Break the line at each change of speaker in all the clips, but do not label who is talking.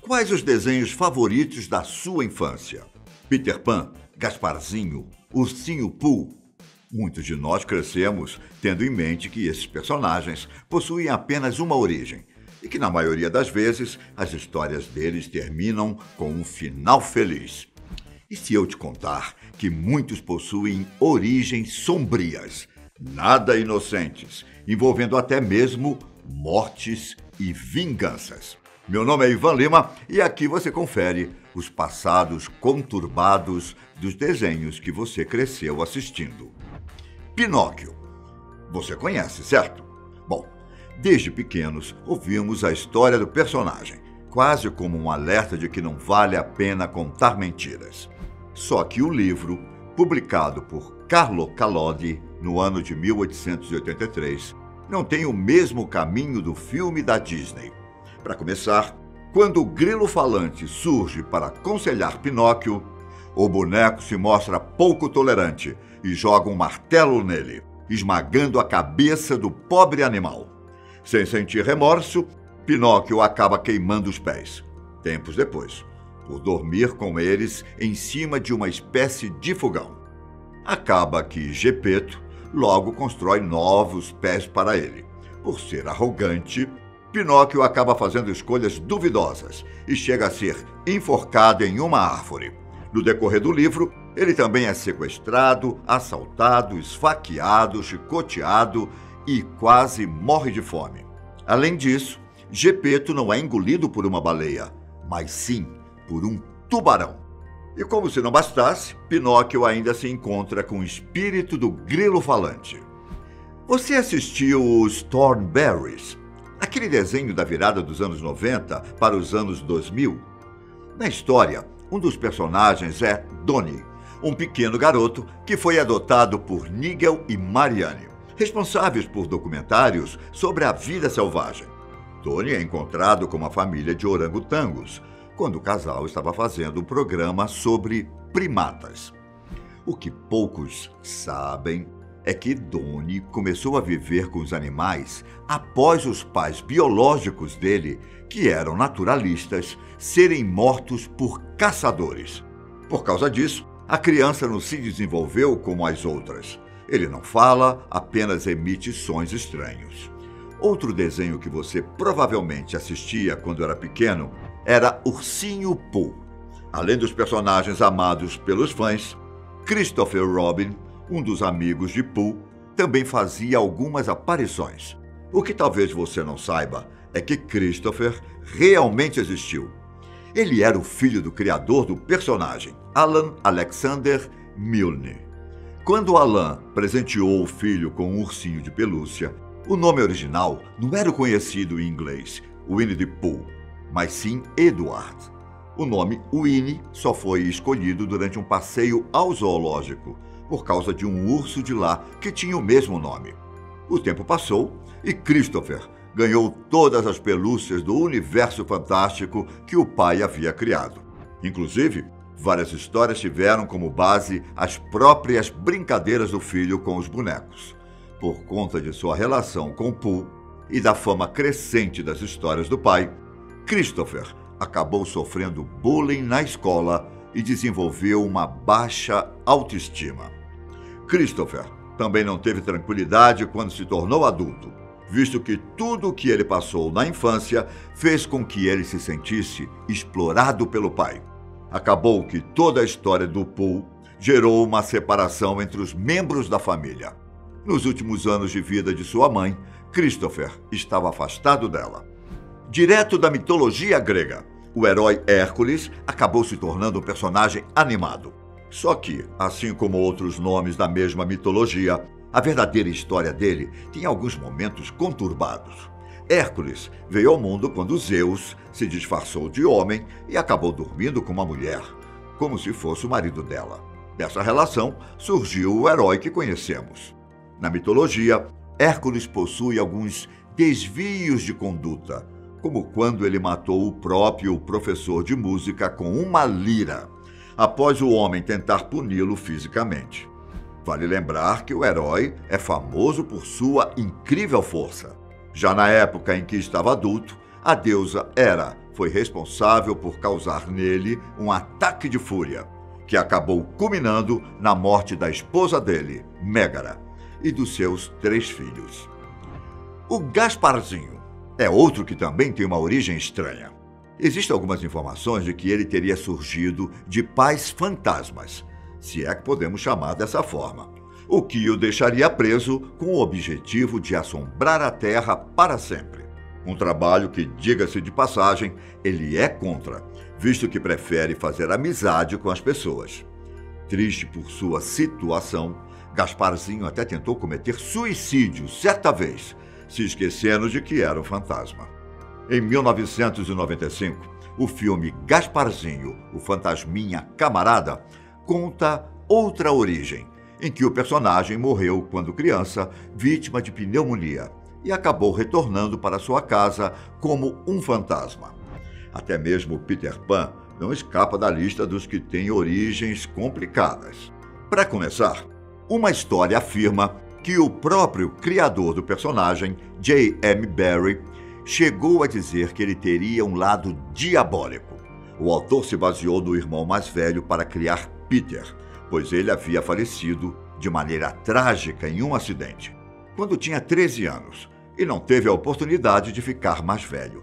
Quais os desenhos favoritos da sua infância? Peter Pan, Gasparzinho, Ursinho Pooh. Muitos de nós crescemos tendo em mente que esses personagens possuem apenas uma origem e que, na maioria das vezes, as histórias deles terminam com um final feliz. E se eu te contar que muitos possuem origens sombrias, nada inocentes, envolvendo até mesmo mortes e vinganças? Meu nome é Ivan Lima e aqui você confere os passados conturbados dos desenhos que você cresceu assistindo. Pinóquio. Você conhece, certo? Bom, desde pequenos ouvimos a história do personagem, quase como um alerta de que não vale a pena contar mentiras. Só que o livro, publicado por Carlo Collodi no ano de 1883, não tem o mesmo caminho do filme da Disney. Para começar, quando o grilo falante surge para aconselhar Pinóquio, o boneco se mostra pouco tolerante e joga um martelo nele, esmagando a cabeça do pobre animal. Sem sentir remorso, Pinóquio acaba queimando os pés, tempos depois, por dormir com eles em cima de uma espécie de fogão. Acaba que Gepeto logo constrói novos pés para ele. Por ser arrogante, Pinóquio acaba fazendo escolhas duvidosas e chega a ser enforcado em uma árvore. No decorrer do livro, ele também é sequestrado, assaltado, esfaqueado, chicoteado e quase morre de fome. Além disso, Gepeto não é engolido por uma baleia, mas sim por um tubarão. E como se não bastasse, Pinóquio ainda se encontra com o espírito do grilo falante. Você assistiu os Thornberrys? Aquele desenho da virada dos anos 90 para os anos 2000? Na história, um dos personagens é Donnie, um pequeno garoto que foi adotado por Nigel e Marianne, responsáveis por documentários sobre a vida selvagem. Donnie é encontrado com uma família de orangotangos, quando o casal estava fazendo um programa sobre primatas. O que poucos sabem é que Donnie começou a viver com os animais após os pais biológicos dele, que eram naturalistas, serem mortos por caçadores. Por causa disso, a criança não se desenvolveu como as outras. Ele não fala, apenas emite sons estranhos. Outro desenho que você provavelmente assistia quando era pequeno era Ursinho Pooh. Além dos personagens amados pelos fãs, Christopher Robin, um dos amigos de Pooh, também fazia algumas aparições. O que talvez você não saiba é que Christopher realmente existiu. Ele era o filho do criador do personagem, Alan Alexander Milne. Quando Alan presenteou o filho com um ursinho de pelúcia, o nome original não era o conhecido em inglês, Winnie the Pooh, mas sim Edward. O nome Winnie só foi escolhido durante um passeio ao zoológico, por causa de um urso de lá que tinha o mesmo nome. O tempo passou e Christopher ganhou todas as pelúcias do universo fantástico que o pai havia criado. Inclusive, várias histórias tiveram como base as próprias brincadeiras do filho com os bonecos. Por conta de sua relação com Pooh e da fama crescente das histórias do pai, Christopher acabou sofrendo bullying na escola e desenvolveu uma baixa autoestima. Christopher também não teve tranquilidade quando se tornou adulto, visto que tudo o que ele passou na infância fez com que ele se sentisse explorado pelo pai. Acabou que toda a história do Pooh gerou uma separação entre os membros da família. Nos últimos anos de vida de sua mãe, Christopher estava afastado dela. Direto da mitologia grega, o herói Hércules acabou se tornando um personagem animado. Só que, assim como outros nomes da mesma mitologia, a verdadeira história dele tem alguns momentos conturbados. Hércules veio ao mundo quando Zeus se disfarçou de homem e acabou dormindo com uma mulher, como se fosse o marido dela. Dessa relação surgiu o herói que conhecemos. Na mitologia, Hércules possui alguns desvios de conduta, como quando ele matou o próprio professor de música com uma lira, após o homem tentar puni-lo fisicamente. Vale lembrar que o herói é famoso por sua incrível força. Já na época em que estava adulto, a deusa Hera foi responsável por causar nele um ataque de fúria, que acabou culminando na morte da esposa dele, Mégara, e dos seus 3 filhos. O Gasparzinho é outro que também tem uma origem estranha. Existem algumas informações de que ele teria surgido de pais fantasmas, se é que podemos chamar dessa forma, o que o deixaria preso com o objetivo de assombrar a Terra para sempre. Um trabalho que, diga-se de passagem, ele é contra, visto que prefere fazer amizade com as pessoas. Triste por sua situação, Gasparzinho até tentou cometer suicídio certa vez, se esquecendo de que era um fantasma. Em 1995, o filme Gasparzinho, o Fantasminha Camarada, conta outra origem, em que o personagem morreu quando criança, vítima de pneumonia, e acabou retornando para sua casa como um fantasma. Até mesmo Peter Pan não escapa da lista dos que têm origens complicadas. Para começar, uma história afirma que o próprio criador do personagem, J.M. Barrie, chegou a dizer que ele teria um lado diabólico. O autor se baseou no irmão mais velho para criar Peter, pois ele havia falecido de maneira trágica em um acidente, quando tinha 13 anos, e não teve a oportunidade de ficar mais velho.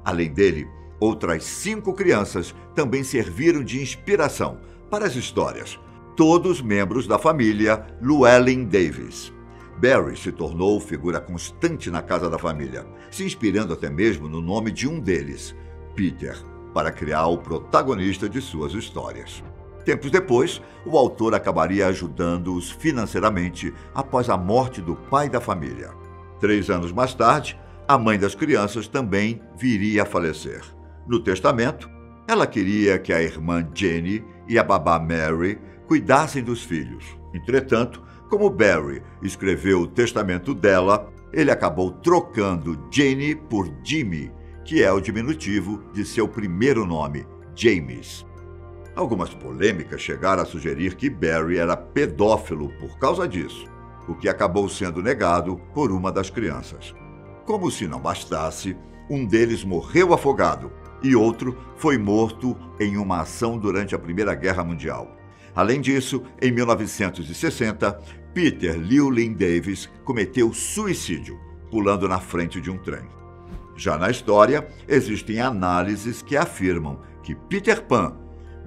Além dele, outras 5 crianças também serviram de inspiração para as histórias, todos membros da família Llewellyn Davis. Barrie se tornou figura constante na casa da família, se inspirando até mesmo no nome de um deles, Peter, para criar o protagonista de suas histórias. Tempos depois, o autor acabaria ajudando-os financeiramente após a morte do pai da família. 3 anos mais tarde, a mãe das crianças também viria a falecer. No testamento, ela queria que a irmã Jenny e a babá Mary cuidassem dos filhos. Entretanto, como Barrie escreveu o testamento dela, ele acabou trocando Jenny por Jimmy, que é o diminutivo de seu primeiro nome, James. Algumas polêmicas chegaram a sugerir que Barrie era pedófilo por causa disso, o que acabou sendo negado por uma das crianças. Como se não bastasse, um deles morreu afogado e outro foi morto em uma ação durante a Primeira Guerra Mundial. Além disso, em 1960, Peter Llewellyn Davis cometeu suicídio, pulando na frente de um trem. Já na história, existem análises que afirmam que Peter Pan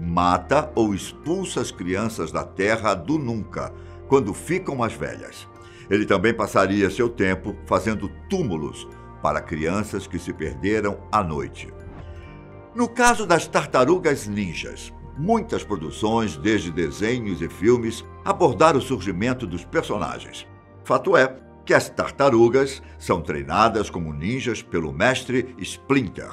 mata ou expulsa as crianças da Terra do nunca, quando ficam mais velhas. Ele também passaria seu tempo fazendo túmulos para crianças que se perderam à noite. No caso das tartarugas ninjas, muitas produções, desde desenhos e filmes, abordaram o surgimento dos personagens. Fato é que as tartarugas são treinadas como ninjas pelo mestre Splinter,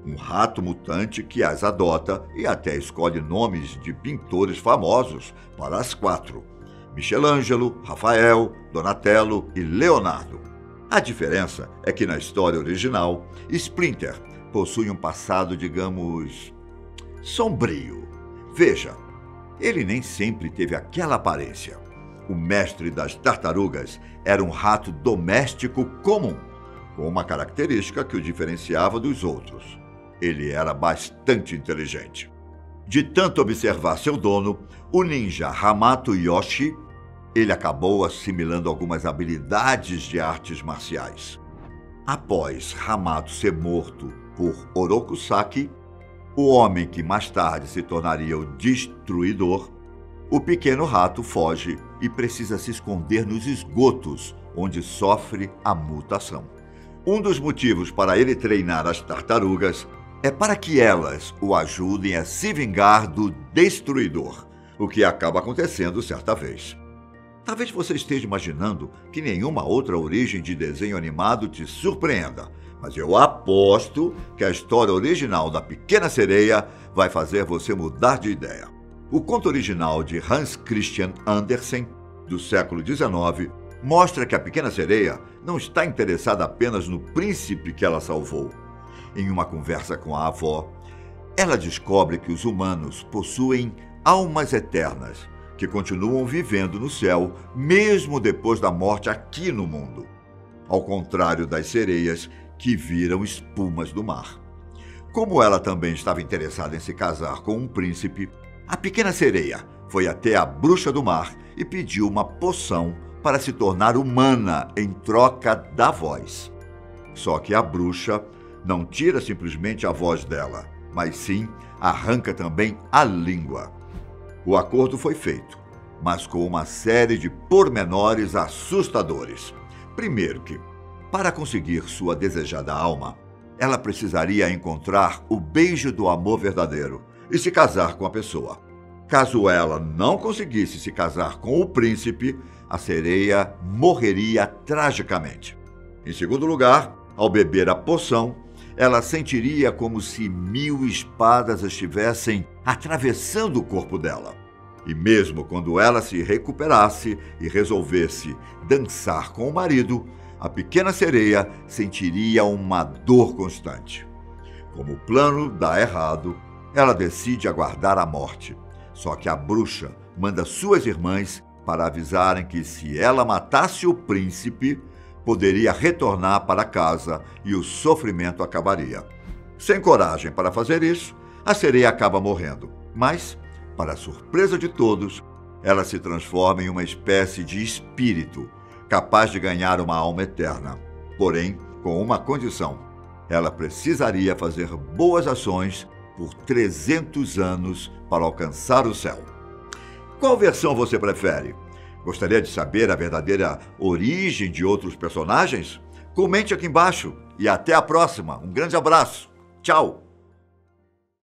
um rato mutante que as adota e até escolhe nomes de pintores famosos para as 4: Michelangelo, Rafael, Donatello e Leonardo. A diferença é que na história original, Splinter possui um passado, digamos, sombrio. Veja, ele nem sempre teve aquela aparência. O mestre das tartarugas era um rato doméstico comum, com uma característica que o diferenciava dos outros. Ele era bastante inteligente. De tanto observar seu dono, o ninja Hamato Yoshi, ele acabou assimilando algumas habilidades de artes marciais. Após Hamato ser morto por Oroku Saki, o homem que mais tarde se tornaria o Destruidor, o pequeno rato foge e precisa se esconder nos esgotos, onde sofre a mutação. Um dos motivos para ele treinar as tartarugas é para que elas o ajudem a se vingar do Destruidor, o que acaba acontecendo certa vez. Talvez você esteja imaginando que nenhuma outra origem de desenho animado te surpreenda, mas eu aposto que a história original da Pequena Sereia vai fazer você mudar de ideia. O conto original de Hans Christian Andersen, do século XIX, mostra que a Pequena Sereia não está interessada apenas no príncipe que ela salvou. Em uma conversa com a avó, ela descobre que os humanos possuem almas eternas, que continuam vivendo no céu mesmo depois da morte aqui no mundo. ao contrário das sereias que viram espumas do mar. Como ela também estava interessada em se casar com um príncipe, a pequena sereia foi até a bruxa do mar e pediu uma poção para se tornar humana em troca da voz. Só que a bruxa não tira simplesmente a voz dela, mas sim arranca também a língua. O acordo foi feito, mas com uma série de pormenores assustadores. Primeiro que, para conseguir sua desejada alma, ela precisaria encontrar o beijo do amor verdadeiro e se casar com a pessoa. Caso ela não conseguisse se casar com o príncipe, a sereia morreria tragicamente. Em segundo lugar, ao beber a poção, ela sentiria como se 1000 espadas estivessem atravessando o corpo dela. E mesmo quando ela se recuperasse e resolvesse dançar com o marido, a pequena sereia sentiria uma dor constante. Como o plano dá errado, ela decide aguardar a morte. Só que a bruxa manda suas irmãs para avisarem que se ela matasse o príncipe, poderia retornar para casa e o sofrimento acabaria. Sem coragem para fazer isso, a sereia acaba morrendo. Mas, para a surpresa de todos, ela se transforma em uma espécie de espírito, capaz de ganhar uma alma eterna. Porém, com uma condição: ela precisaria fazer boas ações por 300 anos para alcançar o céu. Qual versão você prefere? Gostaria de saber a verdadeira origem de outros personagens? Comente aqui embaixo e até a próxima. Um grande abraço. Tchau!